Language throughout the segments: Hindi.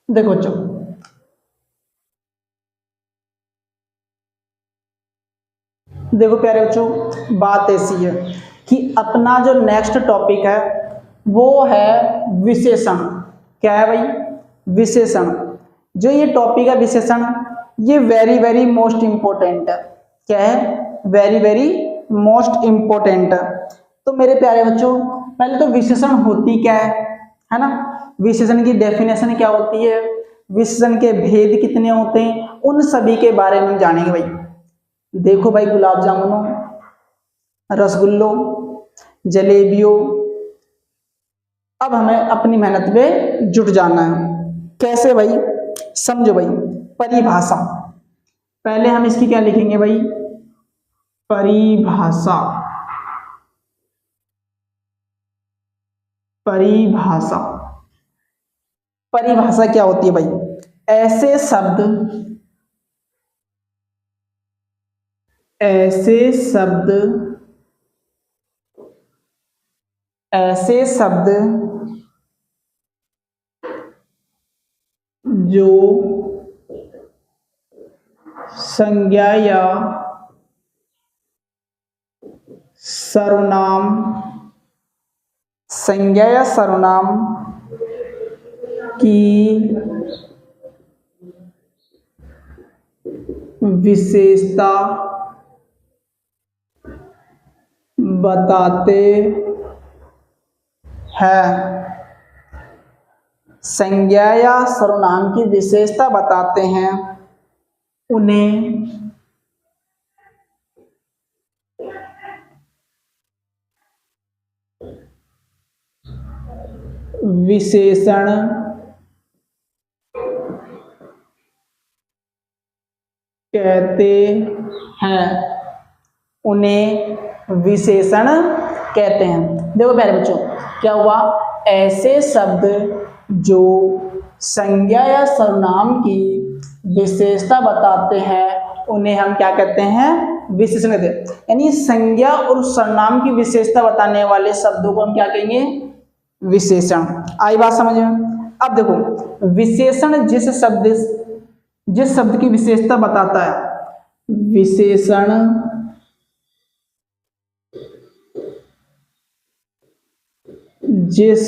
देखो बच्चों, देखो प्यारे बच्चों, बात ऐसी है कि अपना जो नेक्स्ट टॉपिक है वो है विशेषण। क्या है भाई? विशेषण। जो ये टॉपिक है विशेषण, ये वेरी वेरी मोस्ट इंपॉर्टेंट है। क्या है? Very very most important. तो मेरे प्यारे बच्चों, पहले तो विशेषण होती क्या है ना? विशेषण की डेफिनेशन क्या होती है, विशेषण के भेद कितने होते हैं, उन सभी के बारे में जानेंगे भाई। देखो भाई, गुलाब जामुनों, रसगुल्लों, जलेबियों, अब हमें अपनी मेहनत पे जुट जाना है। कैसे भाई? समझो भाई, परिभाषा। पहले हम इसकी क्या लिखेंगे भाई? परिभाषा। परिभाषा। परिभाषा क्या होती है भाई? ऐसे शब्द, ऐसे शब्द, ऐसे शब्द जो संज्ञा या सर्वनाम, संज्ञा या सर्वनाम की विशेषता बताते हैं। संज्ञा या सर्वनाम की विशेषता बताते हैं, उन्हें विशेषण कहते हैं। उन्हें विशेषण कहते हैं। देखो प्यारे बच्चों, क्या हुआ? ऐसे शब्द जो संज्ञा या सर्वनाम की विशेषता बताते हैं, उन्हें हम क्या कहते हैं? विशेषण कहते हैं। यानी संज्ञा और सर्वनाम की विशेषता बताने वाले शब्दों को हम क्या कहेंगे? विशेषण। आई बात समझ में? अब देखो, विशेषण जिस शब्द की विशेषता बताता है, विशेषण जिस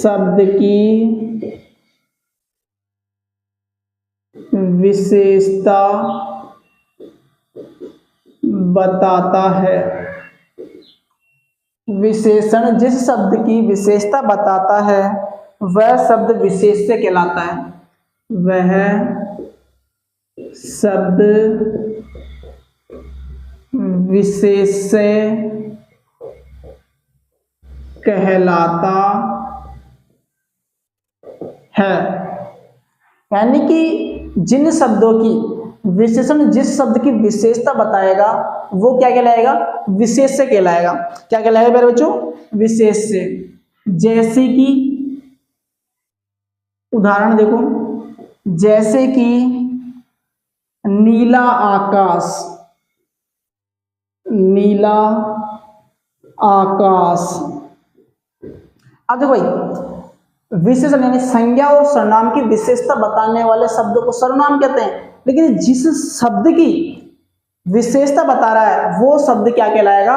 शब्द की विशेषता बताता है, विशेषण जिस शब्द की विशेषता बताता है वह शब्द विशेष्य कहलाता है। वह शब्द विशेष्य कहलाता है। यानी कि जिन शब्दों की विशेषण जिस शब्द की विशेषता बताएगा वो क्या कहलाएगा? विशेष्य कहलाएगा। क्या कहलाएगा मेरे बच्चों? विशेष्य। जैसे कि उदाहरण देखो, जैसे कि नीला आकाश, नीला आकाश। अब देखो भाई, विशेषण यानी संज्ञा और सर्वनाम की विशेषता बताने वाले शब्दों को सर्वनाम कहते हैं, लेकिन जिस शब्द की विशेषता बता रहा है वो शब्द क्या कहलाएगा?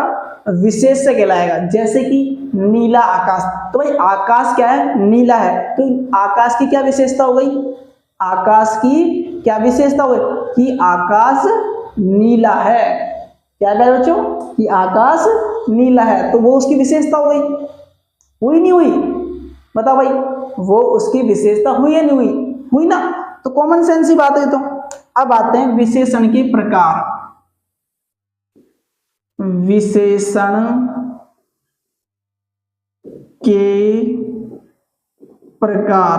विशेष्य कहलाएगा। जैसे कि नीला आकाश, तो भाई आकाश क्या है? नीला है, तो आकाश की क्या विशेषता हो गई? आकाश की क्या विशेषता हो गई? कि आकाश नीला है। क्या कह रहे बच्चों? कि आकाश नीला है, तो वो उसकी विशेषता हो गई। हुई नहीं हुई? बताओ भाई, वो उसकी विशेषता हुई या नहीं हुई? हुई ना? तो कॉमन सेंस ही बात है। तो अब आते हैं विशेषण के प्रकार। विशेषण के प्रकार।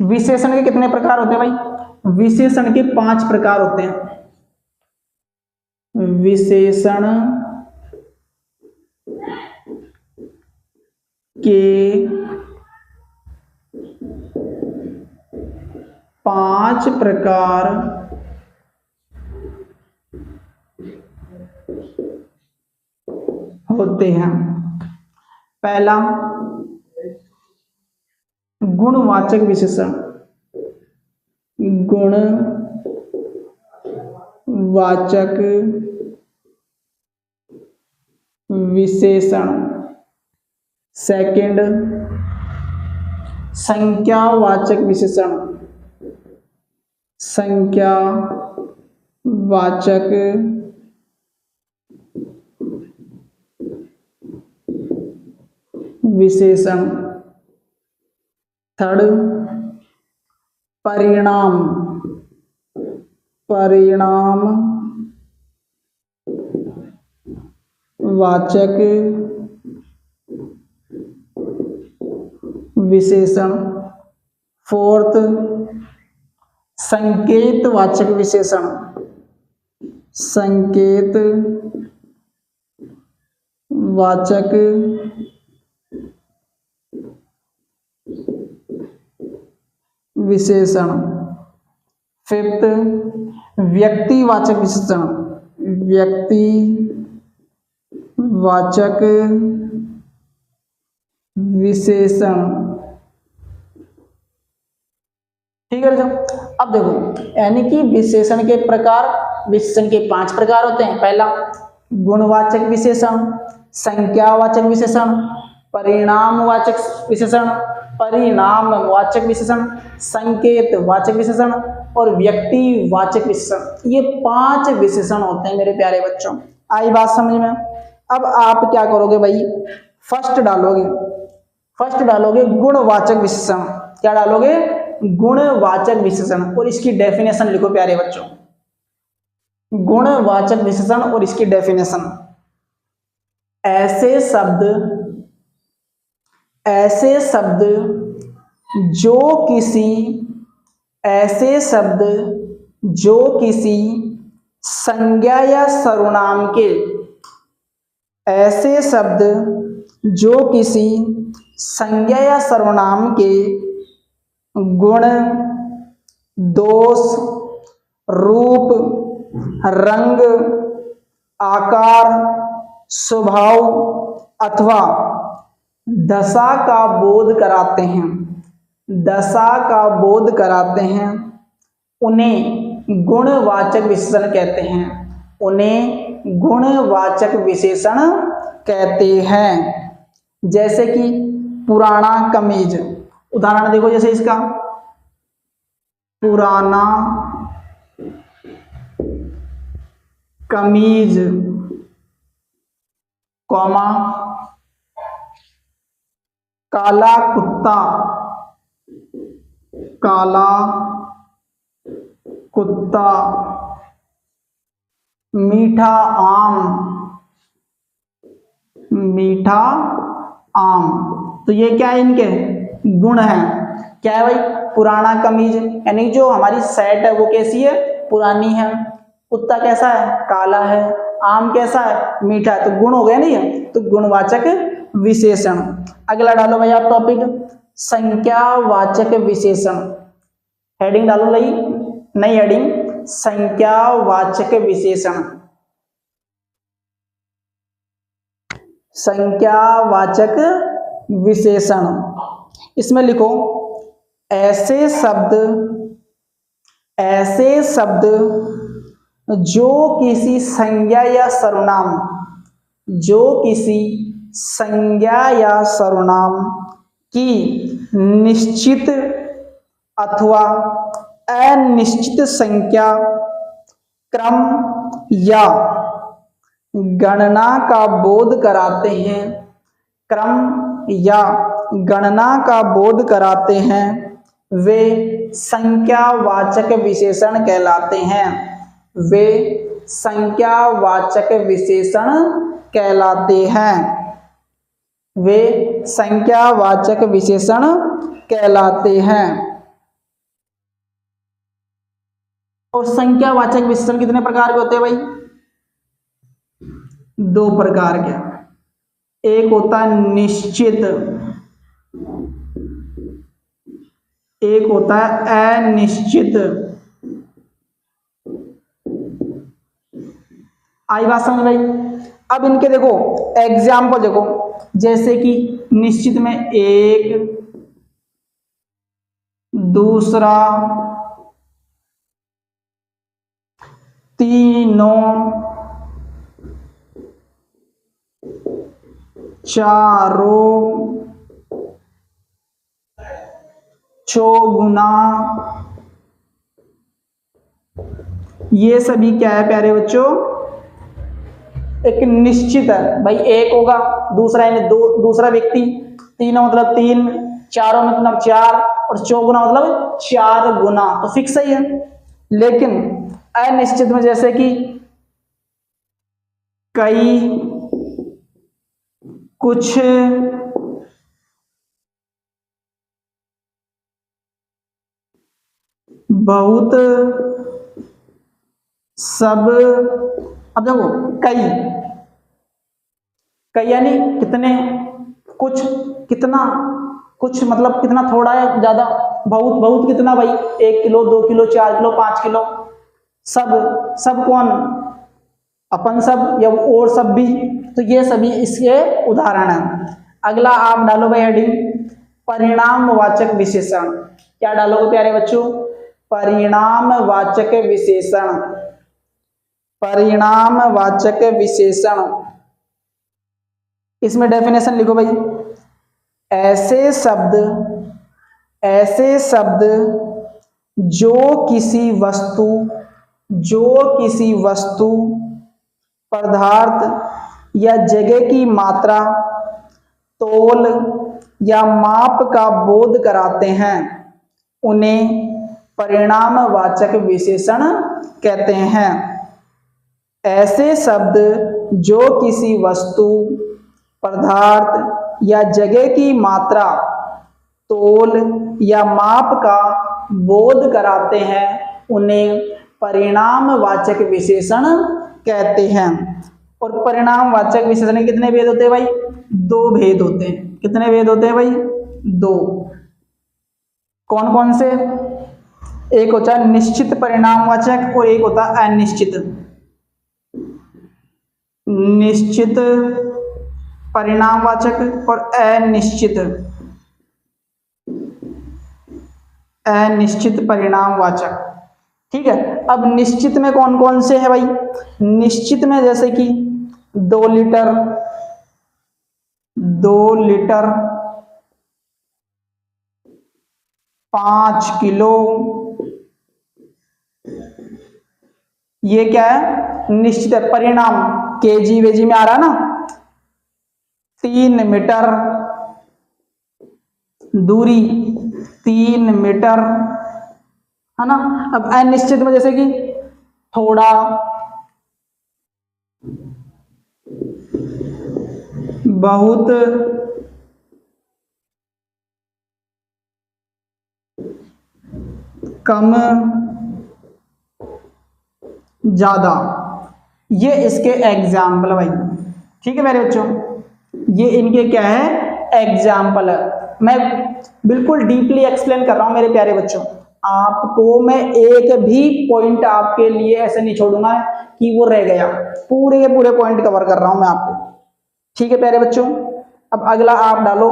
विशेषण के कितने प्रकार होते हैं भाई? विशेषण के 5 प्रकार होते हैं। विशेषण के 5 प्रकार होते हैं। पहला गुणवाचक विशेषण, गुणवाचक विशेषण। सेकंड, संख्यावाचक विशेषण, संख्यावाचक विशेषण। थर्ड, परिणाम, परिणामवाचक विशेषण। फोर्थ, संकेतवाचक विशेषण, संकेतवाचक विशेषण। फिफ्थ, व्यक्तिवाचक विशेषण, व्यक्तिवाचक विशेषण। ठीक है बच्चों, अब देखो यानी कि विशेषण के प्रकार, विशेषण के 5 प्रकार होते हैं। पहला गुणवाचक विशेषण, संख्यावाचक विशेषण, परिणामवाचक विशेषण, परिणामवाचक विशेषण, संकेतवाचक विशेषण और व्यक्तिवाचक विशेषण। ये 5 विशेषण होते हैं मेरे प्यारे बच्चों। आई बात समझ में? अब आप क्या करोगे भाई, फर्स्ट डालोगे गुणवाचक विशेषण। क्या डालोगे? गुणवाचक विशेषण। और इसकी डेफिनेशन लिखो प्यारे बच्चों, गुणवाचक विशेषण और इसकी डेफिनेशन। ऐसे शब्द जो किसी संज्ञा या सर्वनाम के, ऐसे शब्द जो किसी संज्ञा या सर्वनाम के गुण, दोष, रूप, रंग, आकार, स्वभाव अथवा दशा का बोध कराते हैं, उन्हें गुणवाचक विशेषण कहते हैं। जैसे कि पुराना कमीज, उदाहरण देखो जैसे इसका, पुराना कमीज, कॉमा, काला कुत्ता, मीठा आम। तो ये क्या है, इनके गुण हैं। क्या है भाई? पुराना कमीज यानी जो हमारी शर्ट है वो कैसी है? पुरानी है। कुत्ता कैसा है? काला है। आम कैसा है? मीठा है। तो गुण हो गया नहीं है, तो गुणवाचक विशेषण। अगला डालो भाई आप टॉपिक, संख्यावाचक विशेषण। हेडिंग डालो नई हेडिंग, संख्यावाचक विशेषण। संख्यावाचक विशेषण, इसमें लिखो ऐसे शब्द जो किसी संज्ञा या सर्वनाम की निश्चित अथवा अनिश्चित संख्या, क्रम या गणना का बोध कराते हैं, वे संख्यावाचक विशेषण कहलाते हैं। और संख्यावाचक विशेषण कितने प्रकार के होते हैं भाई? 2 प्रकार के। एक होता है निश्चित, एक होता है अनिश्चित। आई बात समझ भाई? अब इनके देखो एग्जाम्पल देखो, जैसे कि निश्चित में 1, दूसरा तीनों, चारों, चौगुना, ये सभी क्या है प्यारे बच्चों, एक निश्चित है भाई। एक होगा, दूसरा यानी दूसरा व्यक्ति, तीनों मतलब 3, चारों मतलब 4 और चौगुना मतलब 4 गुना, तो फिक्स ही है। लेकिन अनिश्चित में जैसे कि कई, कुछ, बहुत, सब। अब देखो कई, कई यानी कितने, कुछ कितना, कुछ मतलब कितना थोड़ा है ज्यादा, बहुत बहुत कितना भाई 1 किलो 2 किलो 4 किलो 5 किलो। सब, सब कौन, अपन सब या और सब भी, तो ये सभी इसके उदाहरण हैं। अगला आप डालो भाई हेडिंग परिणामवाचक विशेषण। क्या डालोगे प्यारे बच्चों, परिणामवाचक विशेषण, परिणामवाचक विशेषण। इसमें डेफिनेशन लिखो भाई, ऐसे शब्द, ऐसे शब्द जो किसी वस्तु, जो किसी वस्तु, पदार्थ या जगह की मात्रा, तोल या माप का बोध कराते हैं, उन्हें परिणामवाचक विशेषण कहते हैं। ऐसे शब्द जो किसी वस्तु, पदार्थ या जगह की मात्रा, तोल या माप का बोध कराते हैं, उन्हें परिणामवाचक विशेषण कहते हैं। और परिणामवाचक विशेषण के कितने भेद होते हैं भाई, 2 भेद होते हैं। कितने भेद होते हैं भाई, 2। कौन कौन से, एक होता है निश्चित परिणामवाचक और एक होता है अनिश्चित। निश्चित परिणामवाचक और अनिश्चित, अनिश्चित परिणामवाचक। ठीक है, अब निश्चित में कौन कौन से है भाई, निश्चित में जैसे कि 2 लीटर, 2 लीटर, 5 किलो, ये क्या है निश्चित है। परिणाम केजी वेजी में आ रहा है ना, 3 मीटर, दूरी 3 मीटर, है ना। अब अनिश्चित में जैसे कि थोड़ा, बहुत, कम, ज्यादा, ये इसके एग्जाम्पल भाई। ठीक है मेरे बच्चों, ये इनके क्या है एग्जाम्पल है। मैं बिल्कुल डीपली एक्सप्लेन कर रहा हूं मेरे प्यारे बच्चों, आपको मैं एक भी पॉइंट आपके लिए ऐसे नहीं छोड़ूंगा कि वो रह गया, पूरे के पूरे पॉइंट कवर कर रहा हूं मैं आपको। ठीक है प्यारे बच्चों, अब अगला आप डालो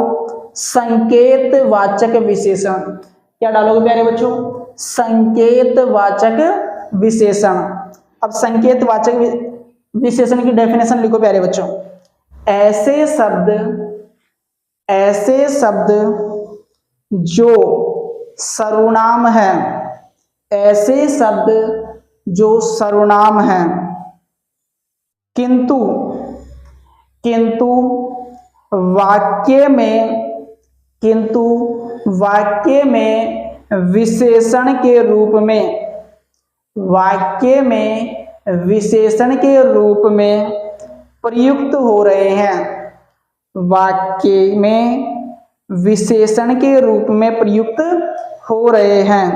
संकेतवाचक विशेषण। क्या डालोगे प्यारे बच्चों, संकेतवाचक विशेषण। अब संकेतवाचक विशेषण की डेफिनेशन लिखो प्यारे बच्चों, ऐसे शब्द, ऐसे शब्द जो सर्वनाम है, ऐसे शब्द जो सर्वनाम है, किंतु, किंतु वाक्य में, किंतु वाक्य में विशेषण के रूप में, वाक्य में विशेषण के रूप में प्रयुक्त हो रहे हैं, वाक्य में विशेषण के रूप में प्रयुक्त हो रहे हैं,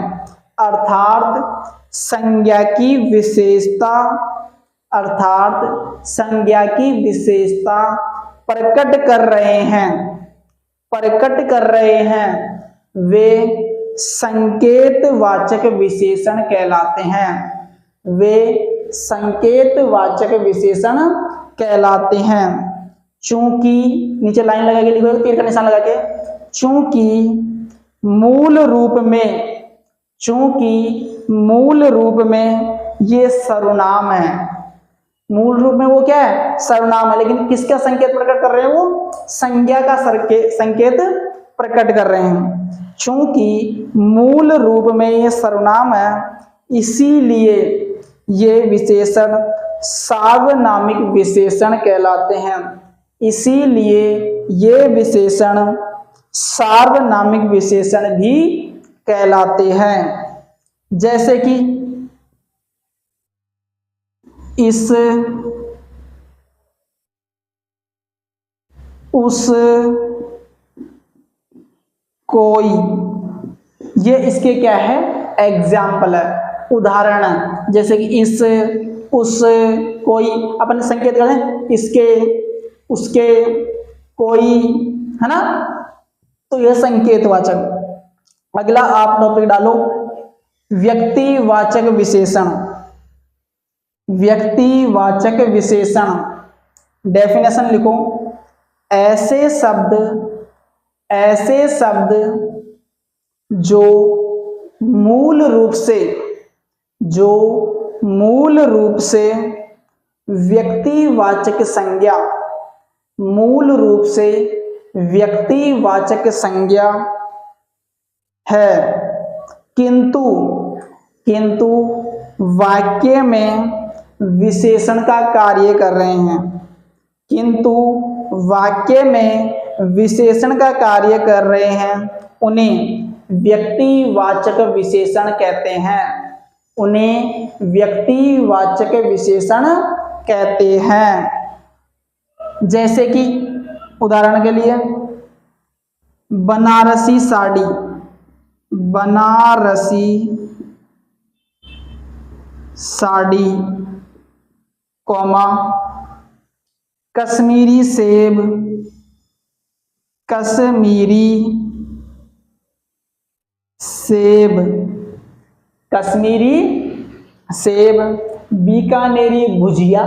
अर्थात संज्ञा की विशेषता, अर्थात संज्ञा की विशेषता प्रकट कर रहे हैं, प्रकट कर रहे हैं, वे संकेतवाचक विशेषण कहलाते हैं, वे संकेतवाचक विशेषण कहलाते हैं। चूंकि, नीचे लाइन लगा के लिखो, तीर का निशान लगा के, चूंकि मूल रूप में, चूंकि मूल रूप में ये सर्वनाम है, मूल रूप में वो क्या है, सर्वनाम है, लेकिन किसका संकेत प्रकट कर रहे हैं, वो संज्ञा का संकेत प्रकट कर रहे हैं। चूंकि मूल रूप में ये सर्वनाम है, इसीलिए ये विशेषण सार्वनामिक विशेषण कहलाते हैं। इसीलिए ये विशेषण सार्वनामिक विशेषण भी कहलाते हैं। जैसे कि इस, उस, कोई, ये इसके क्या है, एग्जाम्पल है, उदाहरण। जैसे कि इस, उस, कोई, अपन संकेत करें इसके, उसके, कोई, है ना, तो यह संकेतवाचक। अगला आप टॉपिक डालो, व्यक्तिवाचक विशेषण। व्यक्तिवाचक विशेषण, डेफिनेशन लिखो, ऐसे शब्द जो मूल रूप से व्यक्तिवाचक संज्ञा, मूल रूप से व्यक्तिवाचक संज्ञा है, किंतु वाक्य में विशेषण का कार्य कर रहे हैं, किंतु वाक्य में विशेषण का कार्य कर रहे हैं, उन्हें व्यक्तिवाचक विशेषण कहते हैं। उन्हें व्यक्तिवाचक विशेषण कहते हैं। जैसे कि उदाहरण के लिए बनारसी साड़ी, बनारसी साड़ी, कौमा, कश्मीरी सेब, कश्मीरी सेब, कश्मीरी सेब, बीकानेरी भुजिया,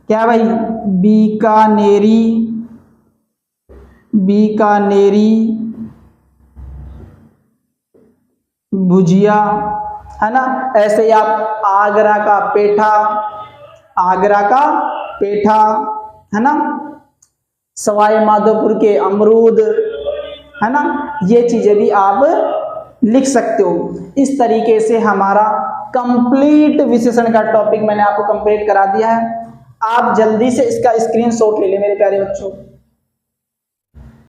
क्या भाई, बीकानेरी भुजिया, है ना। ऐसे ही आप आगरा का पेठा, है ना, सवाई माधोपुर के अमरूद, है ना, ये चीजें भी आप लिख सकते हो। इस तरीके से हमारा कंप्लीट विशेषण का टॉपिक मैंने आपको कंप्लीट करा दिया है। आप जल्दी से इसका स्क्रीनशॉट ले लें मेरे प्यारे बच्चों।